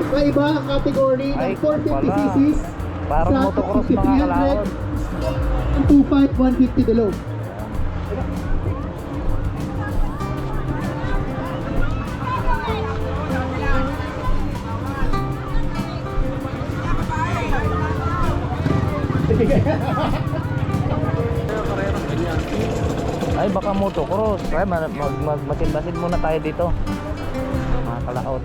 Sa iba ang category ng 450cc Parang sa motocross mga kalaot. 25, 150 below. Ay baka motocross. Ay magmasid-masid muna tayo dito mga kalaot.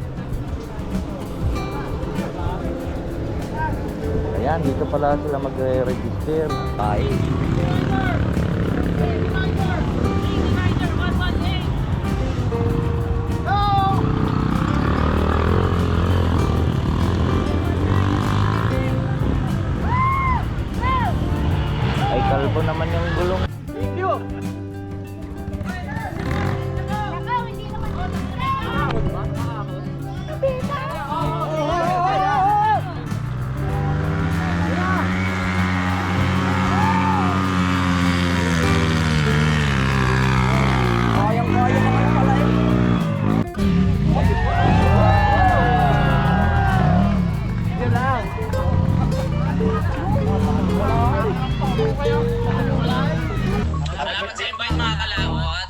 Ayan, dito pala sila mag-register. Ay ay kalbo naman yung gulong. Salamat sa invite mga kalawat.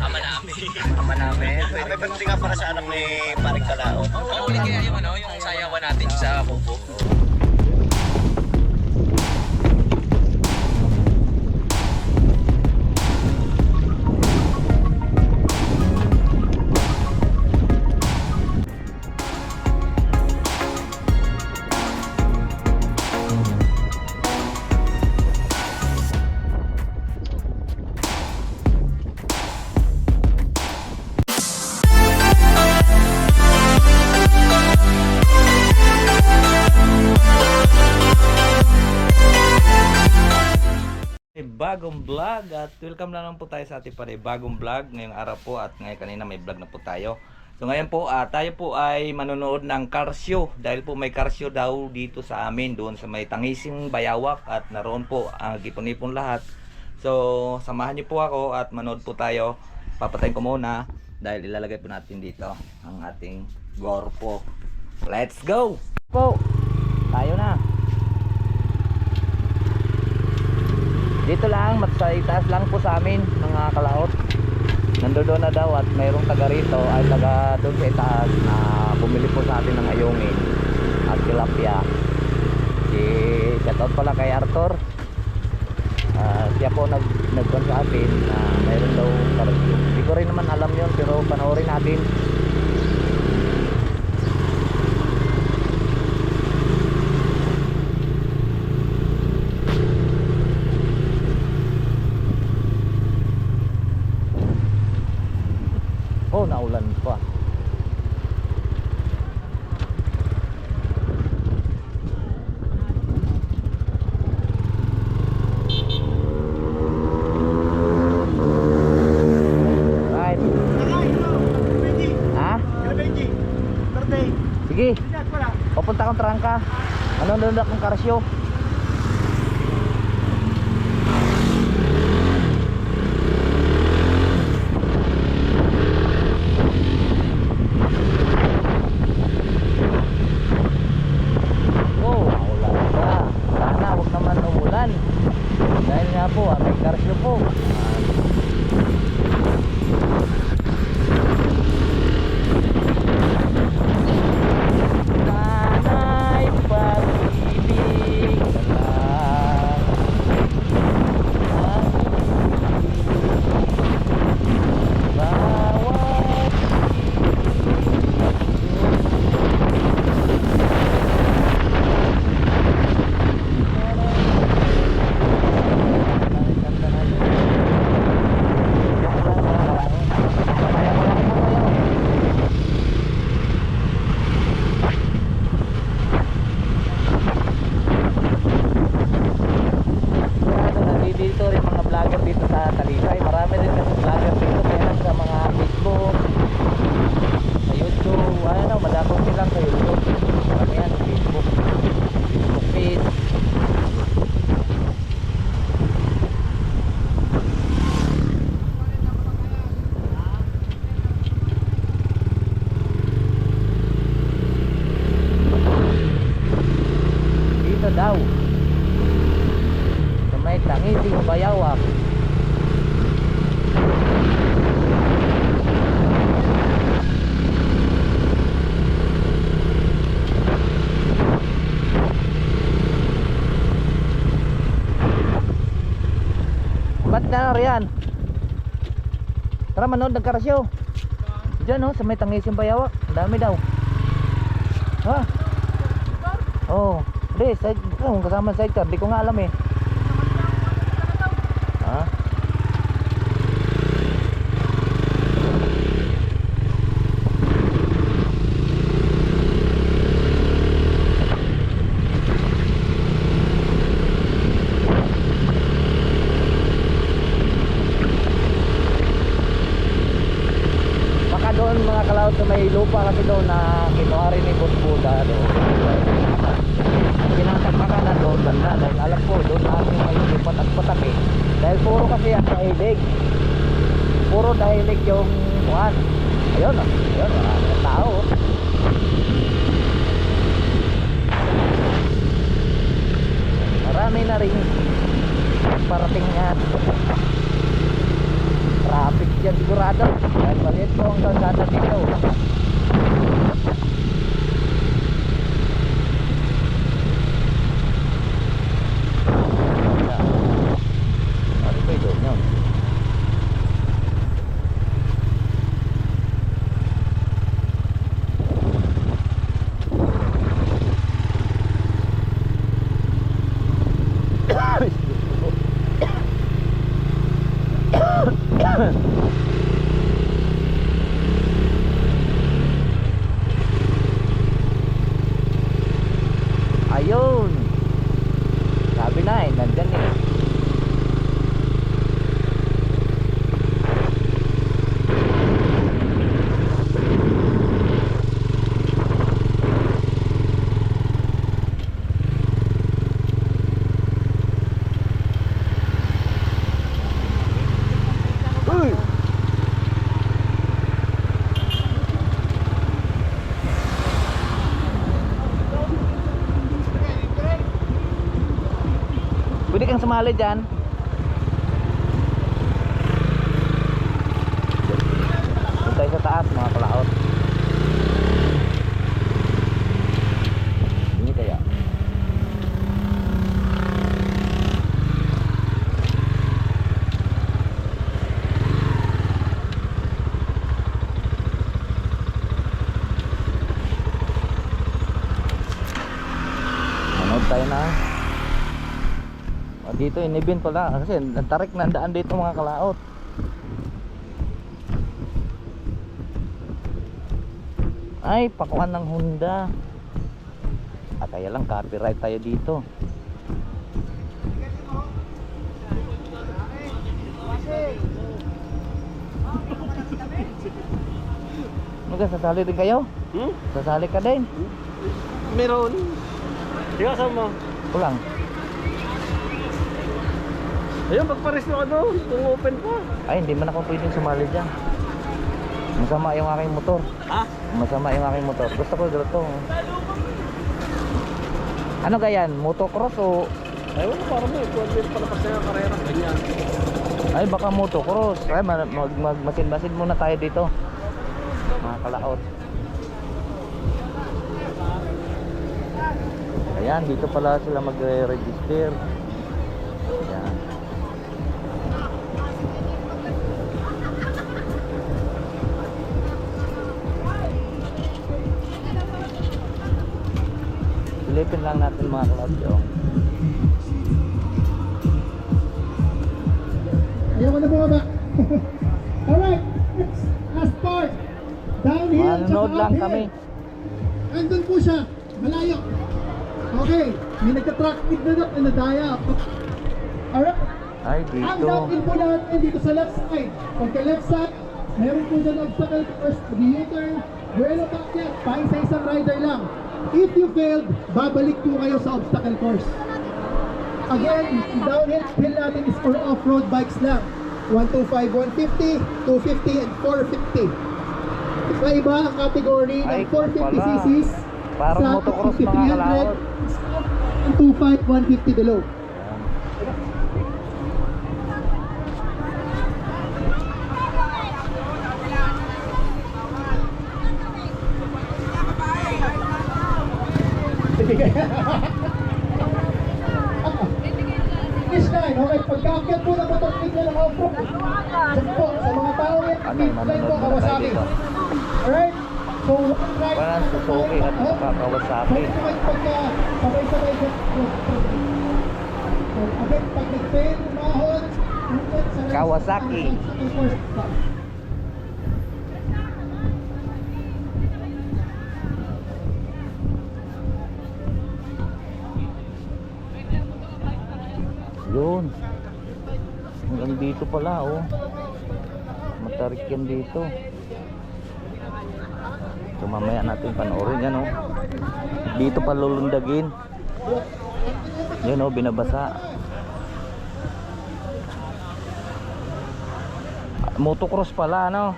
Ama namin. Ama namin. May pagdating nga para sa anak ni Paring Kalao. Oo, ulit kaya yung sayawan natin sa Kubo. Bagong vlog at welcome na naman po tayo sa ating bagong vlog ngayong araw po at ngayon kanina may vlog na po tayo. So ngayon po tayo po ay manonood ng car show dahil po may car show daw dito sa amin doon sa may Tangising Bayawak at naroon po ang ipon-ipon lahat. So samahan niyo po ako at manood po tayo. Papatayin ko muna dahil ilalagay po natin dito ang ating GoPro. Let's go po! Tayo na! Dito lang, matsaitas lang po sa amin mga kalaot. Nandoon na daw at mayroong taga rito ay taga doon sa itaas na bumili po sa atin ng ayungin at tilapia. Shoutout pala kay Arthur. Siya po nagkuhan sa atin na mayroon daw karasyo. Hindi ko rin naman alam yun pero panoorin natin. Oh, naulan pa. Right. Ha? Sige. Papunta kang Trangka. Ano doon akong karasyo? Dahil nga po may karsyo po. Sana'y pag-ibig daw. Sa may Tangising Bayawak. Ba't na riyan? Tara manood ng karasyo. Diyan oh, sa may Tangising Bayawak. Ang dami daw. Ha? Oh, hindi, kasama sa sidecar. Di ko nga alam eh. Ha? Baka doon mga kalaot sa may lupa kasi doon na kinuha rin ni Boss Buda doon. Pinatagpakan na doon banda dahil alam ko doon namin may patak-patak eh. Dahil puro kasi ang dahilig. Puro dahilig yung buwan. Ayun oh, ayun, maraming tao oh. Marami na rin parating yan. Traffic yan sigurado dahil maliit po ang kalsada dito. Ano ba ito nyo? Ayun. Sabi na eh, nandyan eh. Uy! Pwede kang sumali dyan. Doon tayo sa taas mga kalaot. Hindi kaya. Manood tayo na. Dito inibin pala kasi ang tarik na daan dito mga kalaot. Ay, pakuan ng Honda. At kaya lang copyright tayo dito. Sasali din kayo? Sasali ka din? Meron. Di ka sama. Kulang. Ayun, pagpares nyo ano, kung open pa. Ay, hindi man ako pwedeng sumali dyan. Masama yung aking motor. Ha? Masama yung aking motor. Gusto ko dito. Ano ganyan? Motocross o... Ayun, parang may content pala kasi ng karera. Ganyan. Ay, baka motocross. Ay, masin-masin muna tayo dito. Mga kalaot. Ayan, dito pala sila mag-register. Ayan. Silipin lang natin mga kalaot yung. Ayaw ko na bumaba. Alright, last part. Downhill, Manonood tsaka lang uphill. kami. Andun po siya, malayo. Okay, may nagka-track meet na doon, nadaya. Alright, Ay, ang dito. downhill po natin dito sa left side. Pagka left side, meron po dyan obstacle course, U-turn, buwelo pakyat, paing sa isang rider lang. If you failed, babalik po kayo sa obstacle course. Again, downhill hill natin is for off-road bikes lang. 125, 150, 250, and 450. Iba ang category Ay, ng 450 pala. cc's Parang sa motocross, mga 5300. kalaot. 125, 150 below. Finish line, okay. Pagkaakyat po na motor bigla ng off-road. Diyan po, sa mga tao yan, Ano, finish line po, manonood muna tayo Kawasaki. dito. Alright? So, one right. Parang Suzuki at saka Kawasaki. Sabay pagka, sabay-sabay ka. Agad, pag nag-fail, umahon, ulit sa Kawasaki. first stop. Yun. Hanggang dito pala, oh. Matarik yan dito. So mamaya natin panoorin yan, oh. Dito pa lulundagin. Yan, oh, binabasa. Motocross pala, no?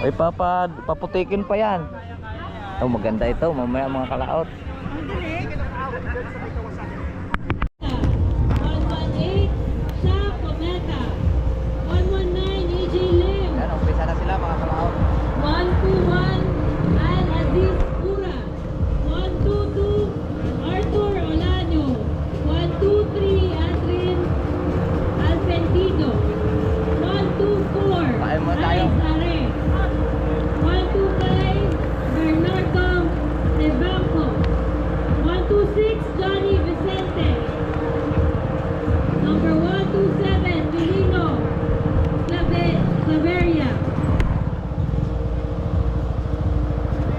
Ay, paputikin pa yan. Oh, maganda ito. Mamaya mga kalaot. 118 sa Cometa. 119 AJ Lim. Yan, umpisa na sila mga kalaot. 121 Al Aziz Pura. 122 Arthur Olanyo. 123 Adrian Alpentido. 124 Kain muna tayo. Rais Are. 125 Bernardo Nebanco. 126 Johnny Vicente. Number 127 Pilino Claveria.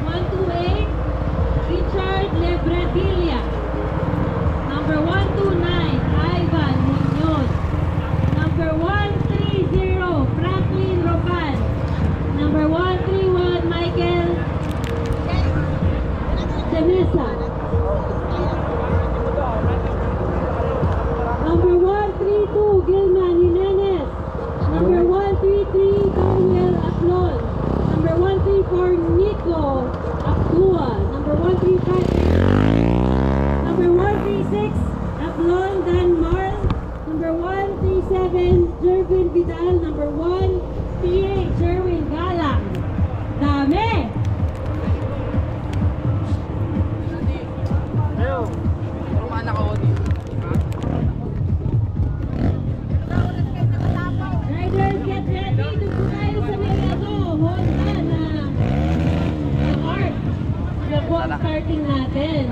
128 Richard Lebradilla. Number 129 Ivan Munoz. Number 130 Franklin Ropan. Number 131 Michael Demesa. Number 132 Gilman Jimenez. Number 133 Daniel Aplon. Number 134 Nico Aktua. Number 135 Number 136 Aplon Dan Marl. Number 137 Jervin Vidal. Number 1 PA Jerwin Galang. Dami! Riders, get ready. Doon po tayo sa may Honda na art. Yan po ang starting natin.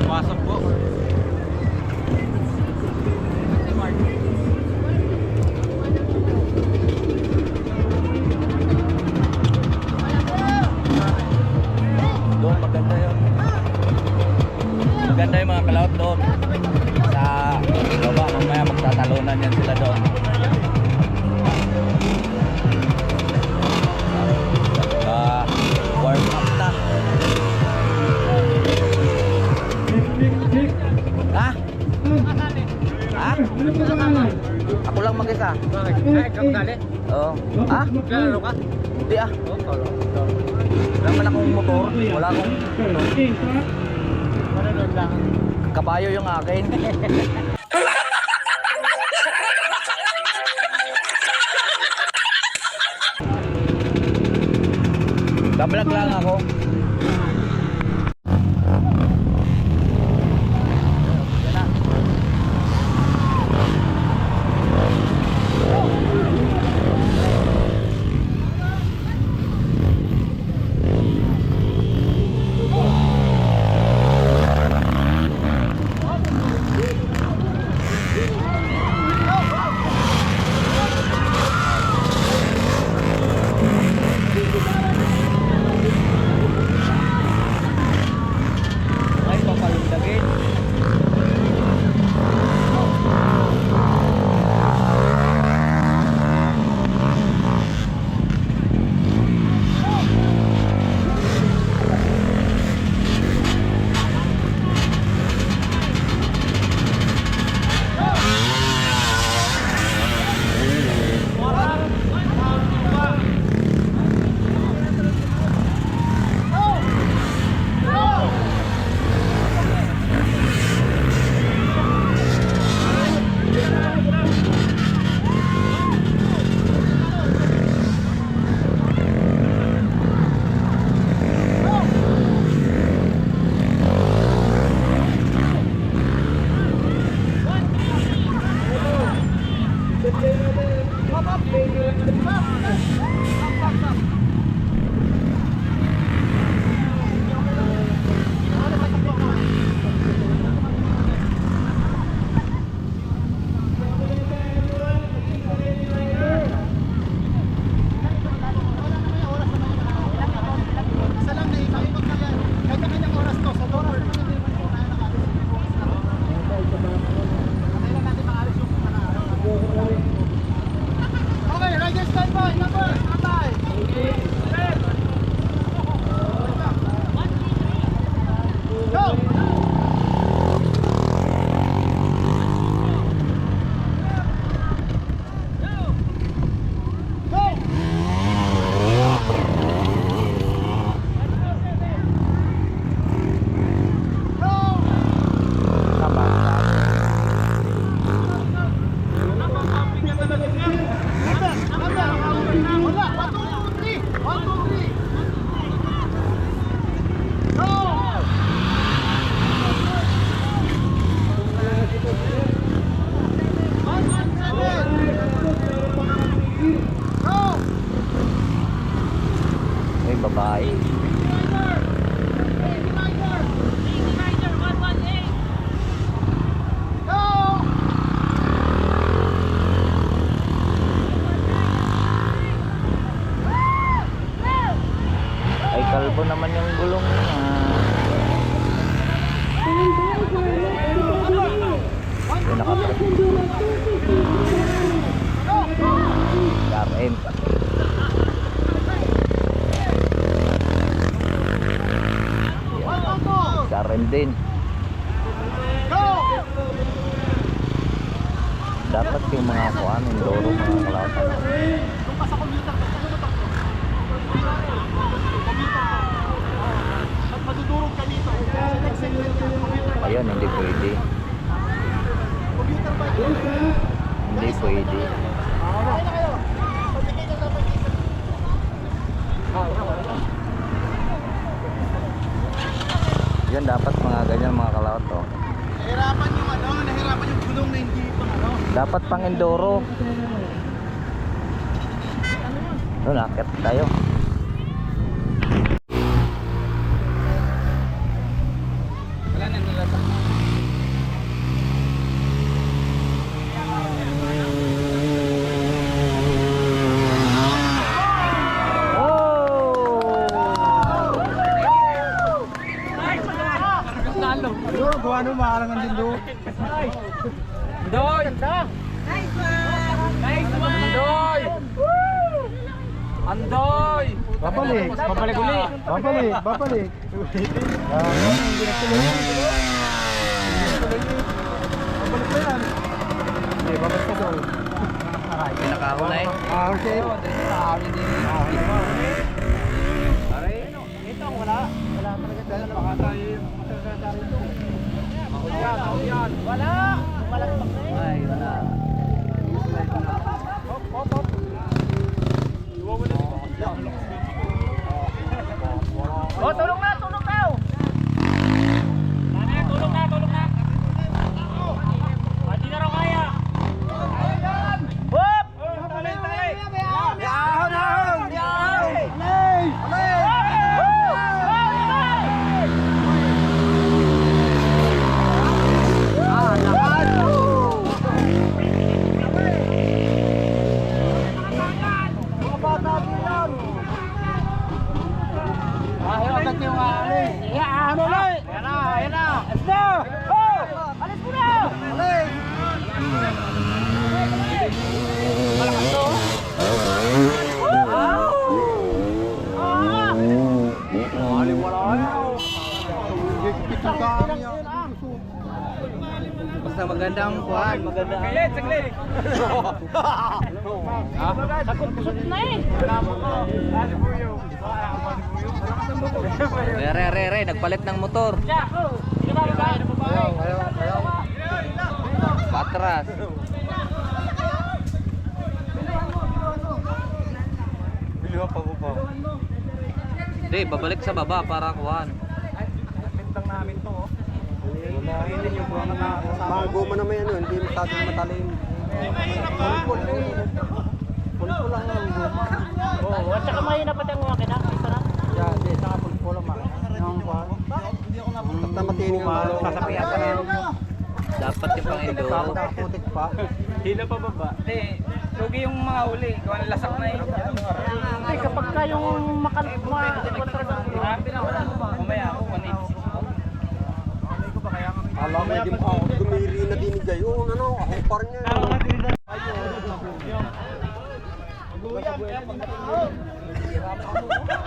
Pasok po. Doon maganda yung mga kalaot doon sa baba. Mamaya magtatalunan yan sila doon. Warm up na. Ha? Ha? Ano po pangalan? Ako lang mag-isa. Oo. Ha? Lalaro ka? Hindi ah. Wala man akong motor. Wala akong kabayo yung akin. Kabalag lang ako. may babae. Ay, kalbo naman yung gulong niya. Yung nakatrap. RM. RM din. Dapat yung mga kuan, enduro, mga kalatan. Ayun, hindi pwede. Hindi pwede. Yan dapat mga ganyan mga kalawat oh. Nahirapan yung gulong na hindi pang Dapat pang enduro. Doon, akit tayo. Gawa nung makarangan din doon. Doy! Andoy! Andoy! Babalik. Babalik uli. Babalik. Babalik. Hindi na tuloy. Babalik na yan. Hindi, babalik na doon. Pinakahula eh. Okay. Ay, wala. Oh, tulong na, tulong na! Tulong na, tulong na! Hindi na raw kaya! Hop! Tuloy, tuloy! Yahon, yahon! Yahon! Basta magandang kuhan, magandang. Saglit, saglit! Sakot-kusot na eh! Re, nagpalit ng motor. Patras. Hindi, babalik sa baba para kuhan. Bago mo naman yan, hindi masyadong matalim. Pulpul lang ang guma. Oo, at saka mahina pa tayong makina. Isa na. Yeah, di, saka pulpul lang makina. Basta matining ang malo. Sasapihan ka na. Dapat yung pang enduro. Nakaputik pa. Hila pa baba. Hindi, lugi yung mga uli. Gawa ng lasak na eh. Hindi, kapag ka yung makalit mo, grabe na wala. Mamaya ako, 186. Alam mo, di mo ako gumiri na dinigay. Oo, ano, ako par niya.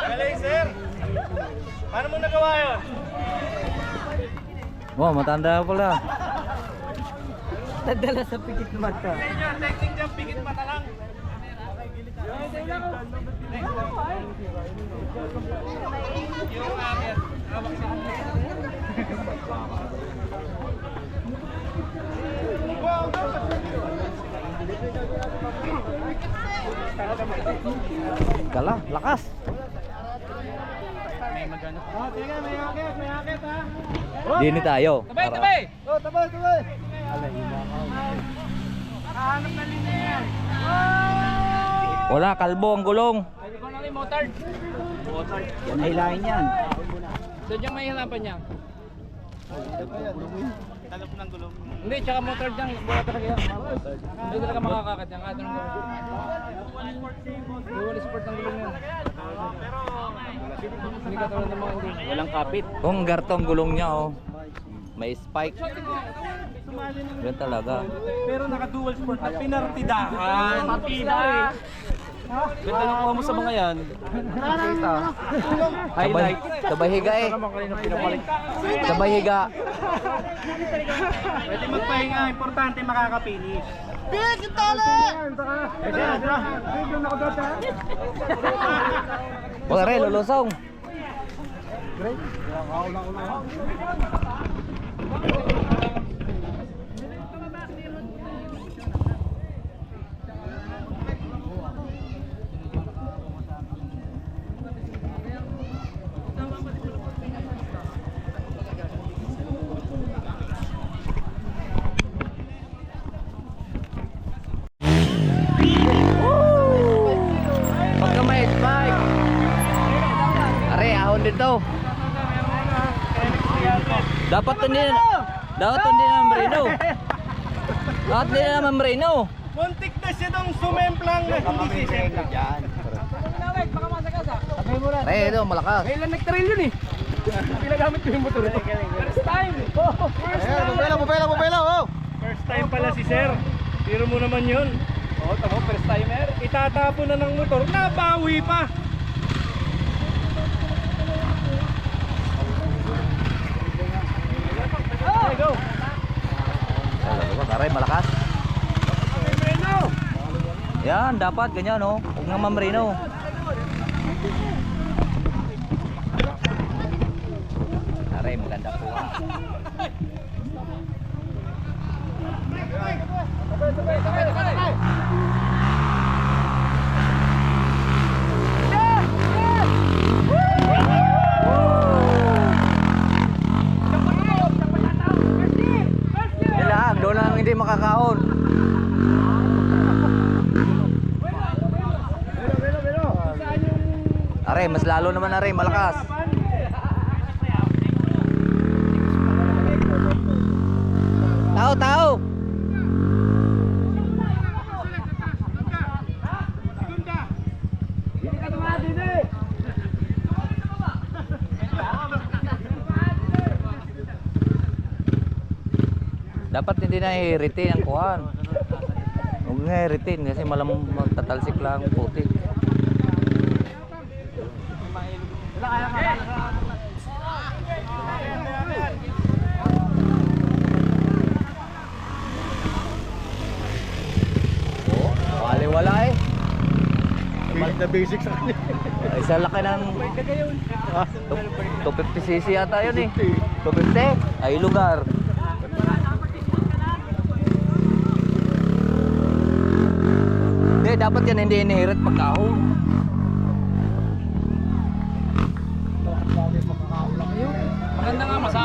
Galing, sir! Paano mo nagawa yun? Wow, matanda pala. Nadala sa pikit mata. Technique dyan, pikit mata lang. Yung amin, hawak sa Kala, lakas. may magano. Oh, teka, may akit ha. Dini tayo. Tabay, Para- tabay! Oh, tabay, tabay. Nakahanap na linya yan. Wala, kalbo ang gulong. Sabi ko na rin, motard. Yan ay lain yan. So dyan may hanapan niya. Talap ng gulong. Hindi, tsaka motor dyan. Buka talaga yan. Hindi talaga makakakit yan. Kahit anong gawin. Dual sport ang gulong yun. Hindi ka tulad ng mga hindi. Walang kapit. Kung gartong gulong niya oh. May spike. Yan talaga. Pero naka-dual sport na pinartidahan. Partida eh. Ganda ng kuha mo sa mga yan. Sabay, sabay higa eh. Sabay higa. Pwede magpahinga. Importante makaka-finish. Wala rin, lulusong. Pagka may spike. Are, ahon dito. Dapat hindi na Marino. Dapat hindi na Marino. Muntik na siya dong sumemplang na hindi sisemplang. Are, ito malakas. Kailan nag-trail yun eh. Pinagamit ko yung motor ito. First time. First time pala si Sir. Tiro mo naman yun. Oo, tamo, first timer. Itatapon na ng motor. Nabawi pa. Okay, go. Are, malakas. Yan, dapat ganyan oh. Huwag nga Marino. Are, maganda po. Doon lang hindi makakaon. Are, mas lalo naman are, malakas. Tao. Dapat hindi na i-retain ang kuhan. Huwag nga i-retain kasi malamang magtatalsik lang putik. Oh, wala eh. The basics sa kanya. Ay, sa laki ng 250cc yata yun eh. 250? Ay, lugar. Hindi, dapat yan hindi inihirit pagkahon. Maganda nga masa.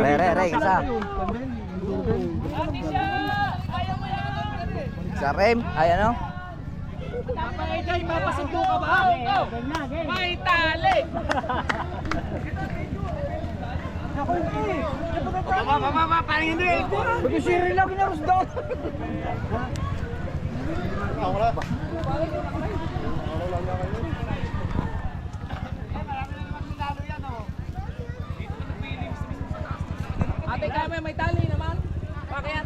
Re, isa. Sa rem, ay ano? Mapasundo ka ba? May tali! Baba, parang hindi! Mag-share lang kinaros doon! Ate, kaya may tali naman? Bakit?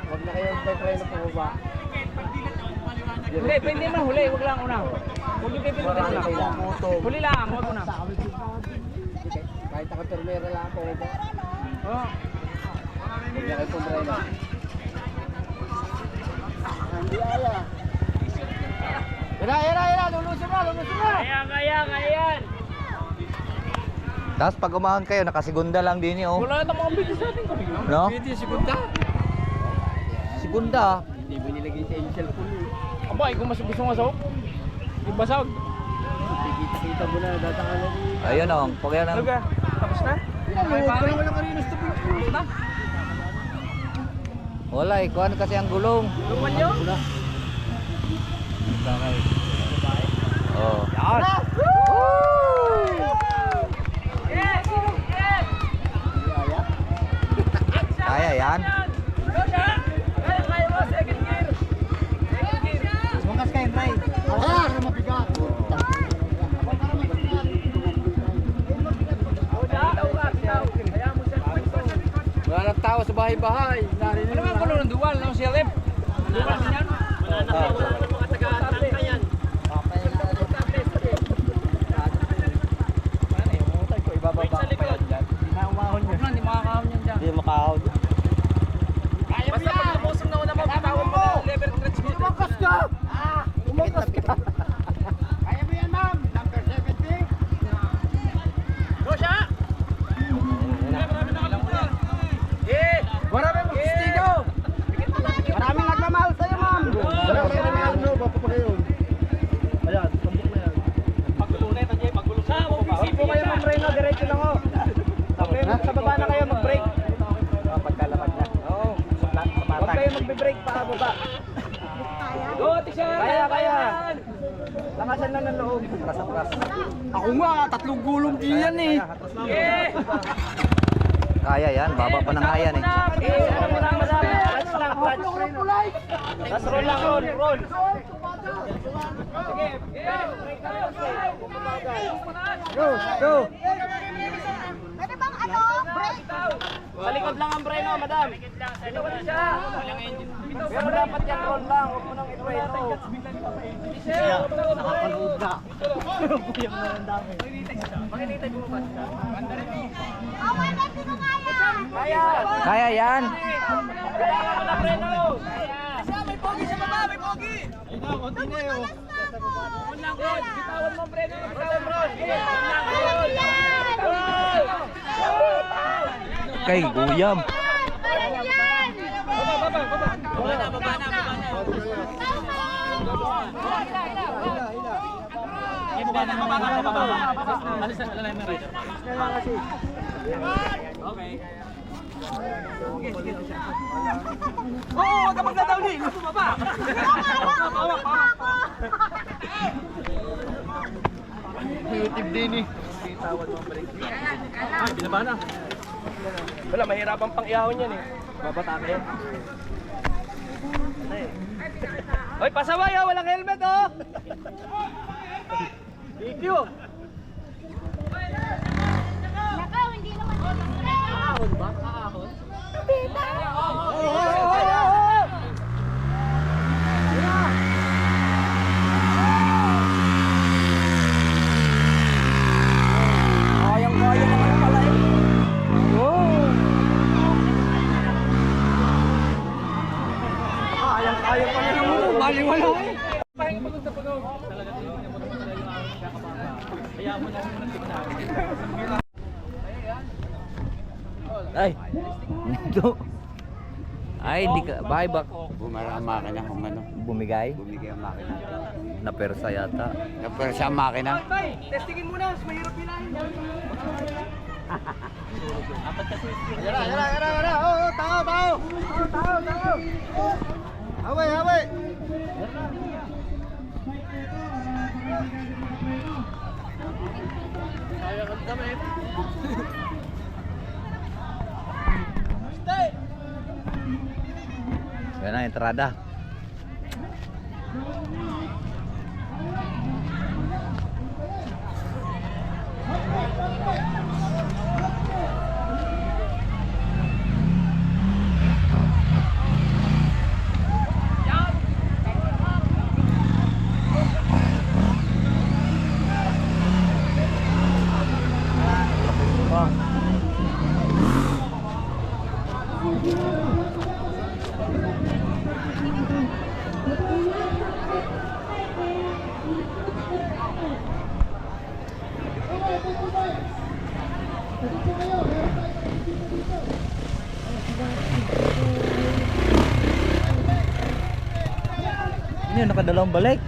Huwag na kayo try na pababa. Hindi, pwede man huli, wag lang una. Huli kayo pwede lang. Huli lang, wag una. Kahit naka-permera lang ako ba? Oh. Huwag na kayo pumrela. Ira, lulusin mo! Kaya! Tapos pag umahan kayo, nakasigunda lang din eh, oh. Wala na mga bilis natin kami. No? Pwede, segunda. Sigunda. Hindi mo nilagay sa initial pool. Aba, ikaw mas gusto nga sahog. Ibasag. Kita mo na, datang ano. Ayun oh, pag yan ang... Luga, tapos na? Tapos na? Wala, ikuhan kasi ang gulong. Luman nyo? Oh. Yan. Kaya yan. Bukas kayo, Ray. Ah! Mabigat. Wala nang tao sa bahay-bahay. Ano ba kulo ng duwal ng CLM? Duwal din yan? Wala na mga taga-tangka yan. Ibababa pa yan dyan. Hindi na umahon yun. Hindi makakahon yan dyan. Hindi makakahon. Basta pag lumusong na una mo, bitawan mo na level stretch mo. Umakas ka! Umakas ka! Kaya mo yan, ma'am. Number 70. Go siya! Maraming magstigo! Maraming nagmamahal sa'yo, ma'am! Maraming nagmamahal sa'yo, papapakayon. Ayan, tambok na yan. Pagulunay, Tajay, pagulong sa sipo kayo, ma'am Reno, diretso lang ho. Sa baba na kayo mag-break. Pagkalapag na. Oo, sa patag. Huwag kayo magbe-break pa, baba. Go, Tisha! Kaya! Lakasan lang ng loob. Pras. Ako nga, 3 gulong din yan eh. Kaya yan. Baba pa ng kaya eh. Ano mo lang madami? Clutch lang, clutch. Tapos roll lang, roll. Go. Pwede bang ano? Break? Sa likod lang ang breno, madam. Ito ba siya? Pero dapat yan roll lang, huwag mo nang i-breno. Nakapanood na. Buyang na ang dami. Makinitay mo ba siya? Oh, wala, hindi ko kaya. Kaya! Kaya yan. Kailangan mo na breno! May pogi sa baba, may pogi. Bitawan mo breno, bitawan mo. Kay Guyam. Parang yan. Baba na. Oo, wag ka magdadaw din. Bumaba. YouTube din eh. Binaba na. Wala, mahirapan pang ihawin yan eh. Babata yan. Hoy, pasaway oh, walang helmet oh! Thank you! Nakaw, hindi naman ito. Ahon ba? Ahon? Tita. Kayang-kaya naman pala eh. Kayang-kaya pa nila mo. Baliwala eh. Ay. Ito. Ay, di ka. Bahay ba? Bumara ang makina kung ano. Bumigay? Bumigay ang makina. Napersa yata. Pero sa makina. Testingin muna, mas mahirap pinahin yan. Yara. Oh, tao. Haway. Kaya ka dami. Yan na, entrada. Ini yung nakadalawang balik.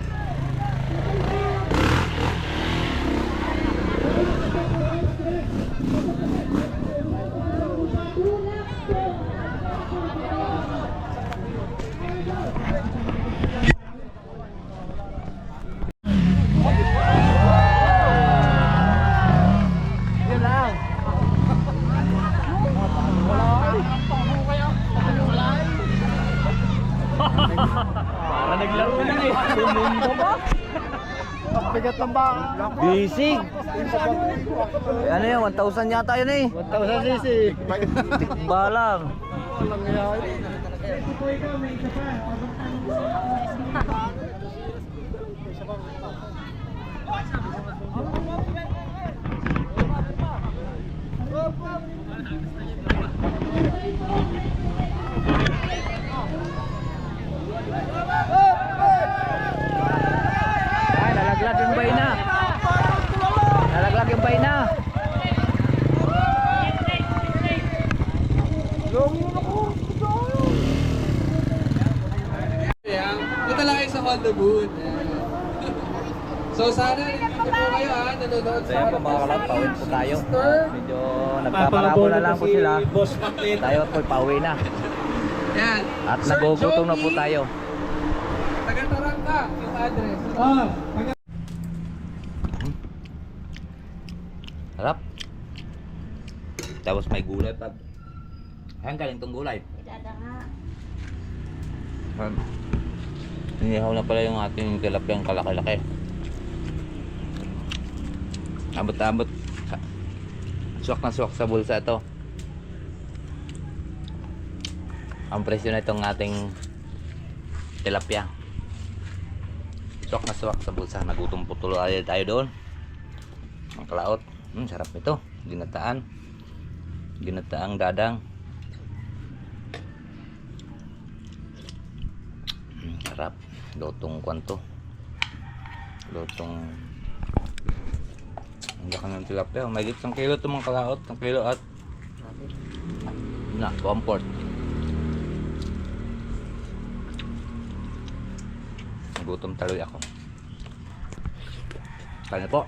bigat ng ba? Bisig. Ano yun? 1,000 yata yun eh. 1,000 cc. Tikba lang. Walang yan. Ay, nalaglag yung bayna. Nalaglag yung bayna. Punta lang kayo sa Honda Boot. So sana nandito po kayo nanonood So yan po mga kalab, pauwi po tayo. Medyo nagpaparabo na lang po sila. Tayo po pauwi na. Yan. At Sir nagugutom na Joey, po tayo. Taga-Taranta yung address. Harap. Tapos may gulay pa. Ayan galing tong gulay. Inihaw na pala yung ating tilapiyang kalaki-laki. Abot-abot. Suwak na suwak sa bulsa ito. Ang presyo na itong ating tilapia. Suwak na suwak sa bulsa. Nagutom po tuloy tayo doon. Ang kalaot. Sarap ito. Ginataan. Ginataang dadang. Sarap. Lutong kwanto. Lutong ang laki ng tilapia. May isang kilo itong mga kalaot. 1 kilo at na, 1/4. Gutom taloy ako. Kaya po.